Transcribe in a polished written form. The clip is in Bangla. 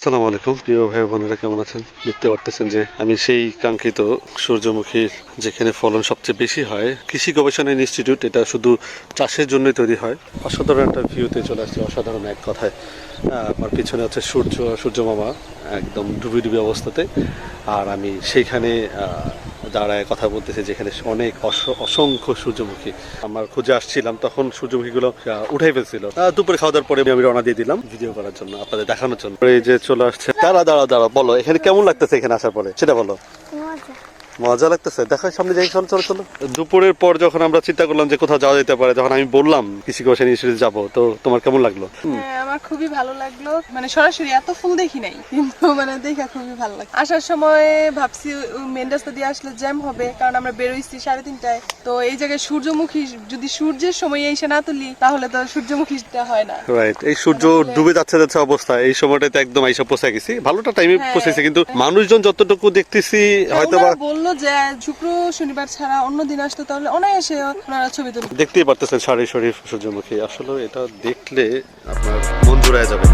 আসসালামু আলাইকুম প্রিয় ভাই বোনেরা, কেমন আছেন? দেখতে পারতেছেন যে আমি সেই কাঙ্ক্ষিত সূর্যমুখীর যেখানে ফলন সবচেয়ে বেশি হয়, কৃষি গবেষণা ইনস্টিটিউট, এটা শুধু চাষের জন্যই তৈরি হয়। অসাধারণ একটা ভিউতে চলে আসছে, অসাধারণ এক কথায়। আমার পিছনে হচ্ছে সূর্য মামা একদম ডুবি ডুবি অবস্থাতে, আর আমি সেইখানে দাঁড়ায় কথা বলতেছি যেখানে অনেক অসংখ্য সূর্যমুখী। আমার খুঁজে আসছিলাম, তখন সূর্যমুখীগুলো উঠাই ফেলছিল। দুপুরে খাওয়া দাওয়ার পরে আমি রওনা দিয়ে দিলাম ভিডিও করার জন্য, আপনাদের দেখানোর জন্য। এই যে চলে আসছে। দাঁড়া বলো, এখানে কেমন লাগতেছে? এখানে আসার পরে সেটা বলো। মজা লাগতেছে, দেখো সামনে যাই, চলো চলো চলো। দুপুরের পর যখন আমরা চিন্তা করলাম যে কোথাও যাওয়া যেতে পারে, যখন আমি বললাম কৃষি গবেষণা ইনস্টিটিউটে যাবো, তো তোমার কেমন লাগলো? আমার খুবই ভালো লাগলো। মানে সরাসরি এত ফুল দেখি নাই, কিন্তু মানে দেখা খুবই ভালো লাগে। আসার সময় ভাবছি মেন রাস্তা দিয়ে আসলে জ্যাম হবে, কারণ আমরা বেরোইছি 3:30টায়। তো এই জায়গায় সূর্যমুখী যদি সূর্যের সময় এসে না তুলি, তাহলে তো সূর্যমুখীটা হয় না। রাইট, এই সূর্য ডুবে যাচ্ছে অবস্থা, এই সময়টাতে একদম আইসা পৌঁছে গেছি, ভালোটা টাইমে পৌঁছেছি। কিন্তু মানুষজন যতটুকু দেখতেছি হয়তো বা বললো যে শুক্র শনিবার ছাড়া অন্য দিন আসতো, তাহলে অনায়াসে ওনারা ছবি তুলবে। দেখতেই পারতেছেন সারি শরীফ সূর্যমুখী। আসলে এটা দেখলে আপনার মন জুড়ায় যাবে।